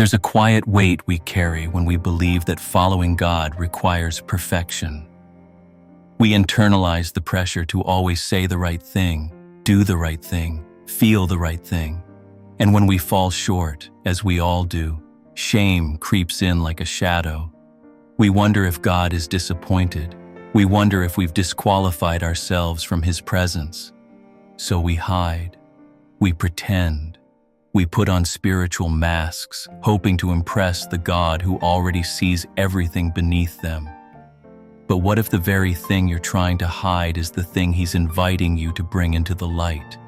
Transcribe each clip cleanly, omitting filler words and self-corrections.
There's a quiet weight we carry when we believe that following God requires perfection. We internalize the pressure to always say the right thing, do the right thing, feel the right thing. And when we fall short, as we all do, shame creeps in like a shadow. We wonder if God is disappointed. We wonder if we've disqualified ourselves from His presence. So we hide. We pretend. We put on spiritual masks, hoping to impress the God who already sees everything beneath them. But what if the very thing you're trying to hide is the thing He's inviting you to bring into the light?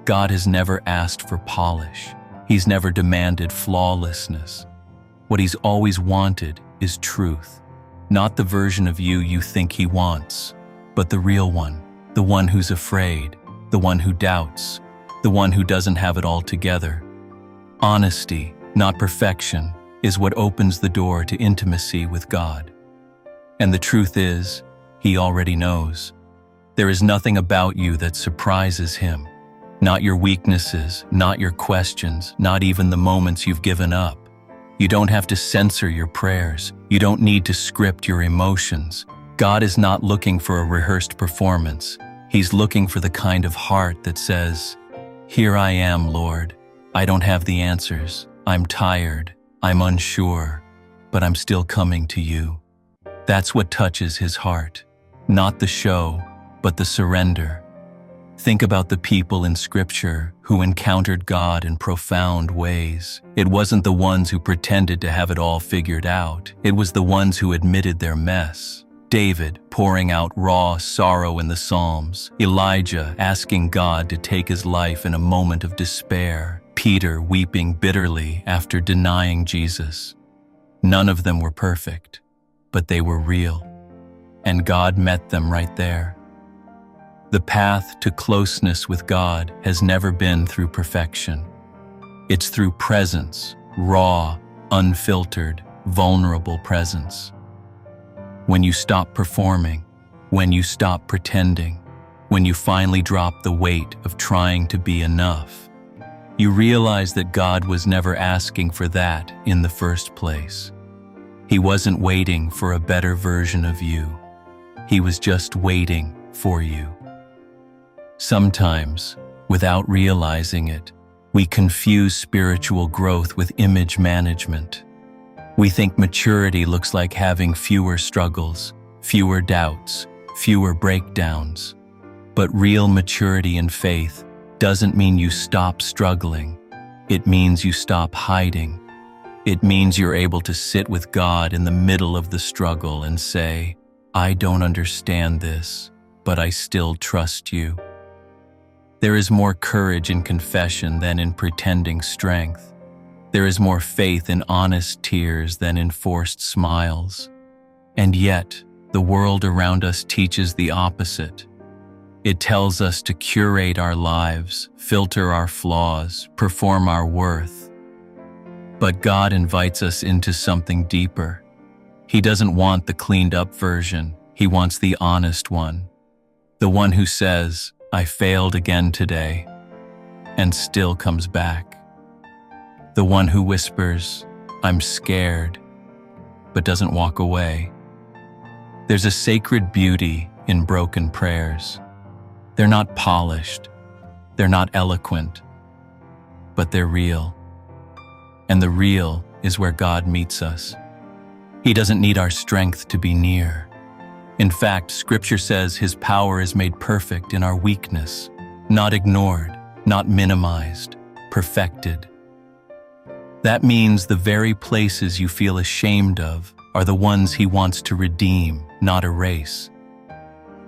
God has never asked for polish. He's never demanded flawlessness. What He's always wanted is truth. Not the version of you think He wants, but the real one, the one who's afraid, the one who doubts, the one who doesn't have it all together. Honesty, not perfection, is what opens the door to intimacy with God. And the truth is, He already knows. There is nothing about you that surprises Him. Not your weaknesses, not your questions, not even the moments you've given up. You don't have to censor your prayers. You don't need to script your emotions. God is not looking for a rehearsed performance. He's looking for the kind of heart that says, "Here I am, Lord. I don't have the answers. I'm tired. I'm unsure. But I'm still coming to you." That's what touches His heart. Not the show, but the surrender. Think about the people in Scripture who encountered God in profound ways. It wasn't the ones who pretended to have it all figured out. It was the ones who admitted their mess. David pouring out raw sorrow in the Psalms. Elijah asking God to take his life in a moment of despair. Peter weeping bitterly after denying Jesus. None of them were perfect, but they were real. And God met them right there. The path to closeness with God has never been through perfection. It's through presence, raw, unfiltered, vulnerable presence. When you stop performing, when you stop pretending, when you finally drop the weight of trying to be enough, you realize that God was never asking for that in the first place. He wasn't waiting for a better version of you. He was just waiting for you. Sometimes, without realizing it, we confuse spiritual growth with image management. We think maturity looks like having fewer struggles, fewer doubts, fewer breakdowns. But real maturity in faith doesn't mean you stop struggling. It means you stop hiding. It means you're able to sit with God in the middle of the struggle and say, "I don't understand this, but I still trust you." There is more courage in confession than in pretending strength. There is more faith in honest tears than in forced smiles. And yet, the world around us teaches the opposite. It tells us to curate our lives, filter our flaws, perform our worth. But God invites us into something deeper. He doesn't want the cleaned-up version. He wants the honest one. The one who says, "I failed again today," and still comes back. The one who whispers, "I'm scared," but doesn't walk away. There's a sacred beauty in broken prayers. They're not polished, they're not eloquent, but they're real. And the real is where God meets us. He doesn't need our strength to be near. In fact, Scripture says His power is made perfect in our weakness, not ignored, not minimized, perfected. That means the very places you feel ashamed of are the ones He wants to redeem, not erase.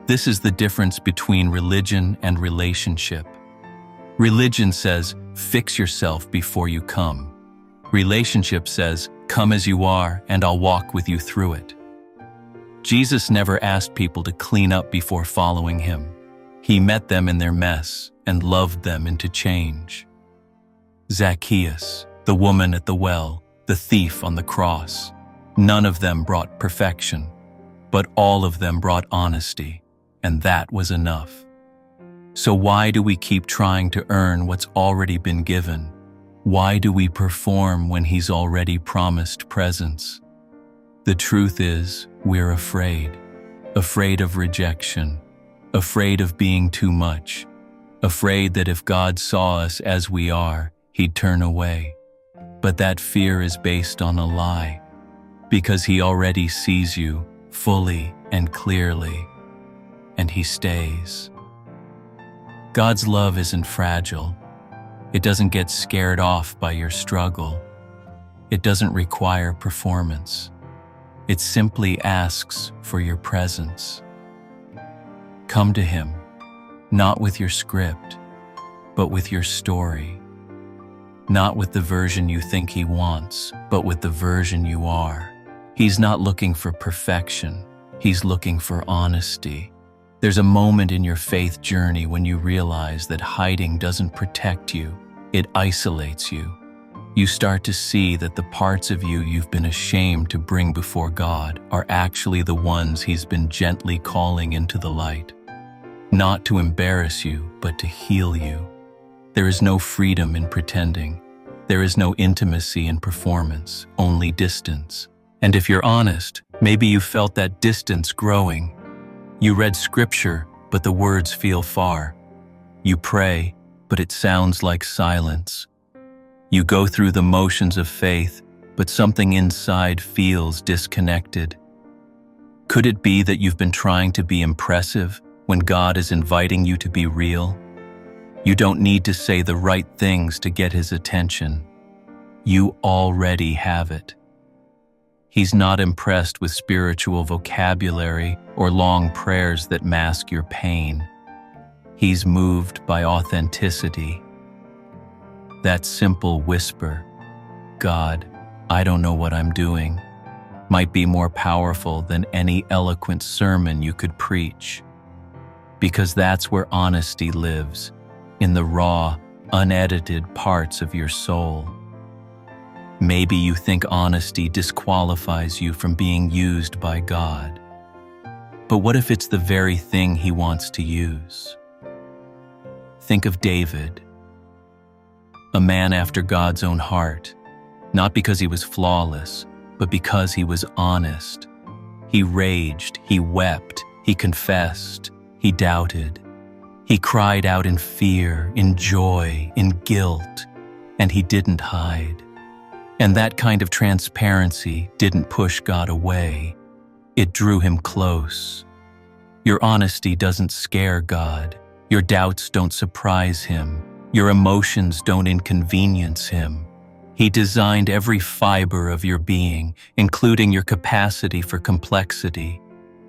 This is the difference between religion and relationship. Religion says, "Fix yourself before you come." Relationship says, "Come as you are, and I'll walk with you through it." Jesus never asked people to clean up before following Him. He met them in their mess and loved them into change. Zacchaeus, the woman at the well, the thief on the cross, none of them brought perfection, but all of them brought honesty, and that was enough. So why do we keep trying to earn what's already been given? Why do we perform when He's already promised presence? The truth is, we're afraid. Afraid of rejection. Afraid of being too much. Afraid that if God saw us as we are, He'd turn away. But that fear is based on a lie, because He already sees you fully and clearly, and He stays. God's love isn't fragile. It doesn't get scared off by your struggle. It doesn't require performance. It simply asks for your presence. Come to Him, not with your script, but with your story. Not with the version you think He wants, but with the version you are. He's not looking for perfection. He's looking for honesty. There's a moment in your faith journey when you realize that hiding doesn't protect you, it isolates you. You start to see that the parts of you you've been ashamed to bring before God are actually the ones He's been gently calling into the light. Not to embarrass you, but to heal you. There is no freedom in pretending. There is no intimacy in performance, only distance. And if you're honest, maybe you felt that distance growing. You read scripture, but the words feel far. You pray, but it sounds like silence. You go through the motions of faith, but something inside feels disconnected. Could it be that you've been trying to be impressive when God is inviting you to be real? You don't need to say the right things to get His attention. You already have it. He's not impressed with spiritual vocabulary or long prayers that mask your pain. He's moved by authenticity. That simple whisper, "God, I don't know what I'm doing," might be more powerful than any eloquent sermon you could preach. Because that's where honesty lives, in the raw, unedited parts of your soul. Maybe you think honesty disqualifies you from being used by God. But what if it's the very thing He wants to use? Think of David, a man after God's own heart, not because he was flawless, but because he was honest. He raged, he wept, he confessed, he doubted. He cried out in fear, in joy, in guilt, and he didn't hide. And that kind of transparency didn't push God away. It drew Him close. Your honesty doesn't scare God. Your doubts don't surprise Him. Your emotions don't inconvenience Him. He designed every fiber of your being, including your capacity for complexity.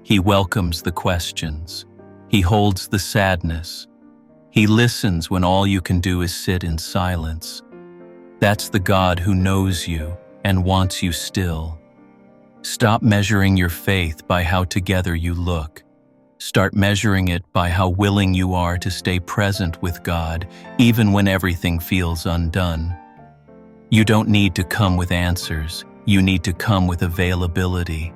He welcomes the questions. He holds the sadness. He listens when all you can do is sit in silence. That's the God who knows you and wants you still. Stop measuring your faith by how together you look. Start measuring it by how willing you are to stay present with God, even when everything feels undone. You don't need to come with answers. You need to come with availability.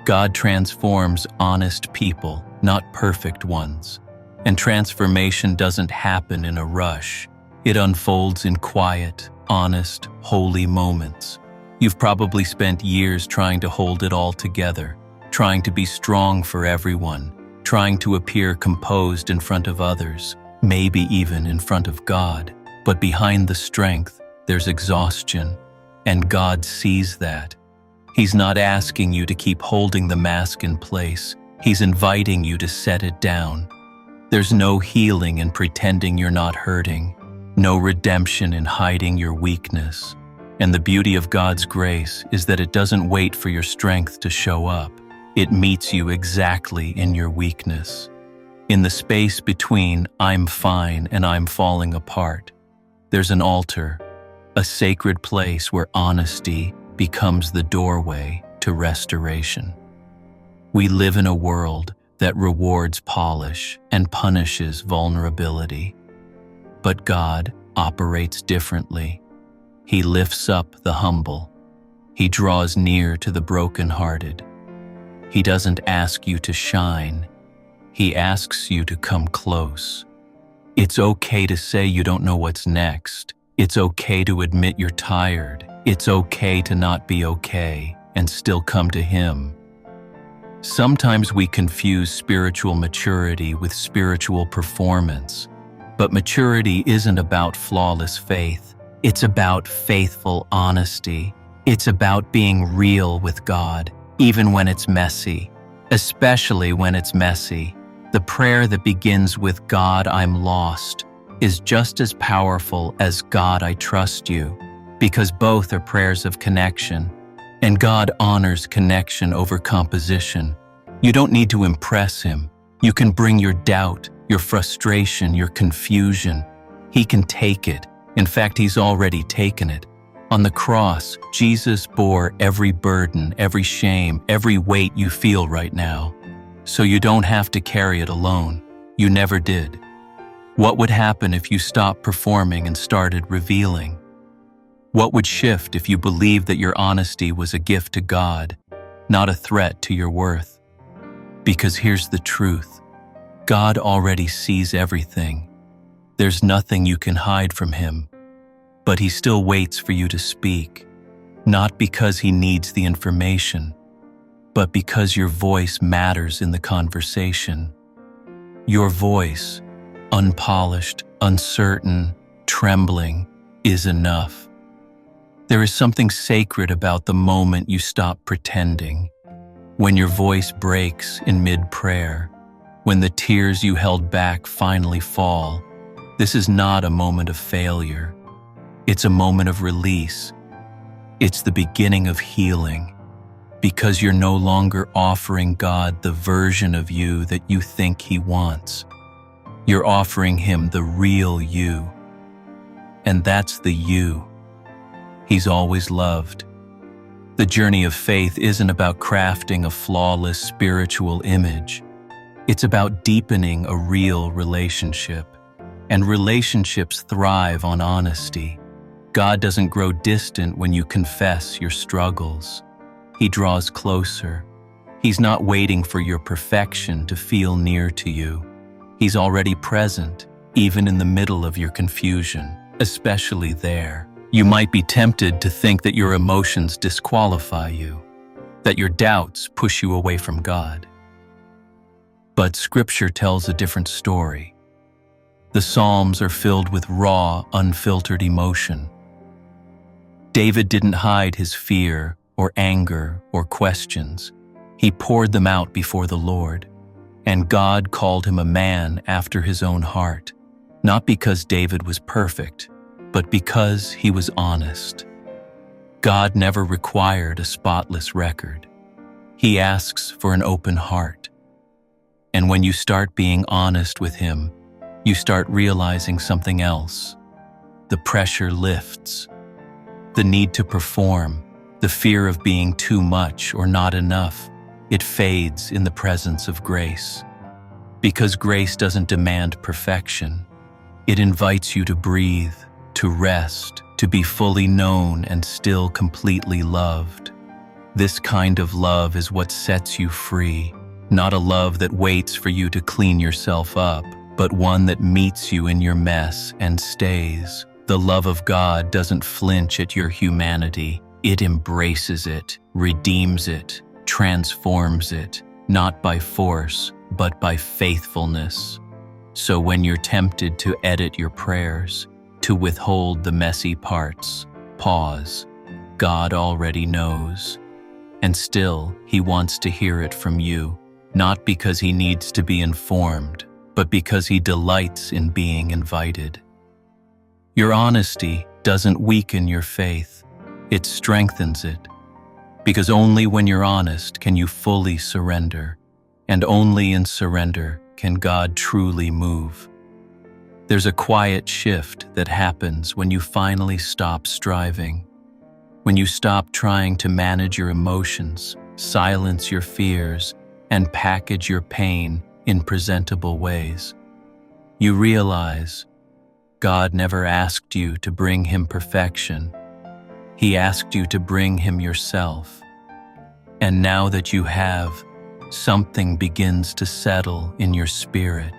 God transforms honest people, not perfect ones. And transformation doesn't happen in a rush. It unfolds in quiet, honest, holy moments. You've probably spent years trying to hold it all together, trying to be strong for everyone, trying to appear composed in front of others, maybe even in front of God. But behind the strength, there's exhaustion, and God sees that. He's not asking you to keep holding the mask in place. He's inviting you to set it down. There's no healing in pretending you're not hurting, no redemption in hiding your weakness. And the beauty of God's grace is that it doesn't wait for your strength to show up. It meets you exactly in your weakness. In the space between "I'm fine" and "I'm falling apart," there's an altar, a sacred place where honesty becomes the doorway to restoration. We live in a world that rewards polish and punishes vulnerability. But God operates differently. He lifts up the humble. He draws near to the brokenhearted. He doesn't ask you to shine. He asks you to come close. It's okay to say you don't know what's next. It's okay to admit you're tired. It's okay to not be okay and still come to Him. Sometimes we confuse spiritual maturity with spiritual performance, but maturity isn't about flawless faith. It's about faithful honesty. It's about being real with God, even when it's messy, especially when it's messy. The prayer that begins with "God, I'm lost" is just as powerful as "God, I trust you," because both are prayers of connection, and God honors connection over composition. You don't need to impress Him. You can bring your doubt, your frustration, your confusion. He can take it. In fact, He's already taken it. On the cross, Jesus bore every burden, every shame, every weight you feel right now. So you don't have to carry it alone. You never did. What would happen if you stopped performing and started revealing? What would shift if you believed that your honesty was a gift to God, not a threat to your worth? Because here's the truth. God already sees everything. There's nothing you can hide from Him. But He still waits for you to speak, not because He needs the information, but because your voice matters in the conversation. Your voice, unpolished, uncertain, trembling, is enough. There is something sacred about the moment you stop pretending, when your voice breaks in mid-prayer, when the tears you held back finally fall. This is not a moment of failure. It's a moment of release. It's the beginning of healing, because you're no longer offering God the version of you that you think He wants. You're offering Him the real you. And that's the you He's always loved. The journey of faith isn't about crafting a flawless spiritual image. It's about deepening a real relationship. And relationships thrive on honesty. God doesn't grow distant when you confess your struggles. He draws closer. He's not waiting for your perfection to feel near to you. He's already present, even in the middle of your confusion, especially there. You might be tempted to think that your emotions disqualify you, that your doubts push you away from God. But Scripture tells a different story. The Psalms are filled with raw, unfiltered emotion. David didn't hide his fear or anger or questions. He poured them out before the Lord. And God called him a man after His own heart, not because David was perfect, but because he was honest. God never required a spotless record. He asks for an open heart. And when you start being honest with Him, you start realizing something else. The pressure lifts. The need to perform, the fear of being too much or not enough, it fades in the presence of grace. Because grace doesn't demand perfection. It invites you to breathe, to rest, to be fully known and still completely loved. This kind of love is what sets you free, not a love that waits for you to clean yourself up, but one that meets you in your mess and stays. The love of God doesn't flinch at your humanity. It embraces it, redeems it, transforms it, not by force, but by faithfulness. So when you're tempted to edit your prayers, to withhold the messy parts, pause. God already knows. And still, He wants to hear it from you, not because He needs to be informed, but because He delights in being invited. Your honesty doesn't weaken your faith, it strengthens it. Because only when you're honest can you fully surrender, and only in surrender can God truly move. There's a quiet shift that happens when you finally stop striving, when you stop trying to manage your emotions, silence your fears, and package your pain in presentable ways. You realize God never asked you to bring Him perfection. He asked you to bring Him yourself. And now that you have, something begins to settle in your spirit.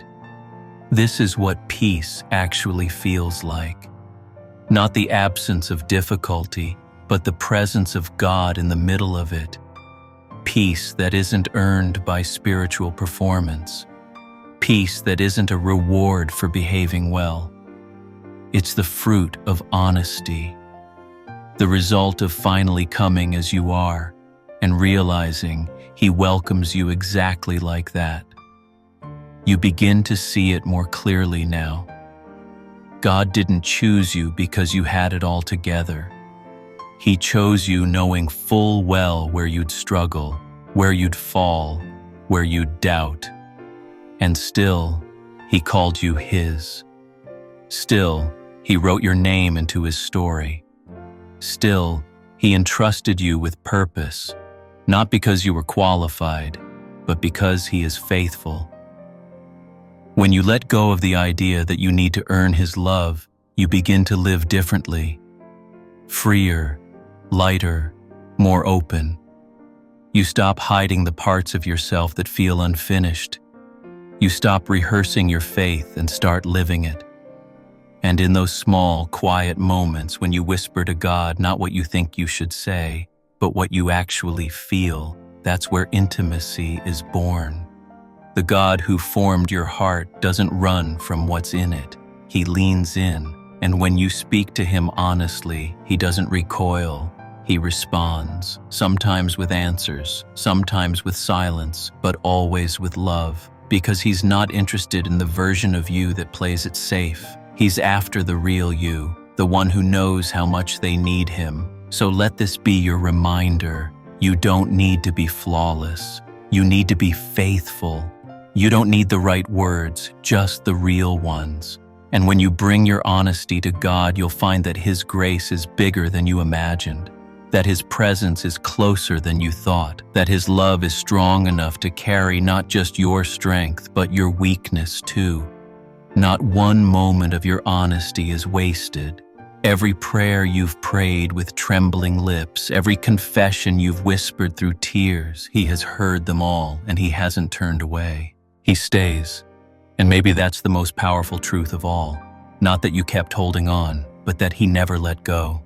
This is what peace actually feels like. Not the absence of difficulty, but the presence of God in the middle of it. Peace that isn't earned by spiritual performance. Peace that isn't a reward for behaving well. It's the fruit of honesty. The result of finally coming as you are and realizing He welcomes you exactly like that. You begin to see it more clearly now. God didn't choose you because you had it all together. He chose you knowing full well where you'd struggle, where you'd fall, where you'd doubt. And still, He called you His. Still, He wrote your name into His story. Still, He entrusted you with purpose, not because you were qualified, but because He is faithful. When you let go of the idea that you need to earn His love, you begin to live differently. Freer, lighter, more open. You stop hiding the parts of yourself that feel unfinished. You stop rehearsing your faith and start living it. And in those small, quiet moments when you whisper to God not what you think you should say, but what you actually feel, that's where intimacy is born. The God who formed your heart doesn't run from what's in it. He leans in, and when you speak to Him honestly, He doesn't recoil. He responds, sometimes with answers, sometimes with silence, but always with love, because He's not interested in the version of you that plays it safe. He's after the real you, the one who knows how much they need Him. So let this be your reminder. You don't need to be flawless. You need to be faithful. You don't need the right words, just the real ones. And when you bring your honesty to God, you'll find that His grace is bigger than you imagined, that His presence is closer than you thought, that His love is strong enough to carry not just your strength, but your weakness too. Not one moment of your honesty is wasted. Every prayer you've prayed with trembling lips, every confession you've whispered through tears, He has heard them all and He hasn't turned away. He stays. And maybe that's the most powerful truth of all. Not that you kept holding on, but that He never let go.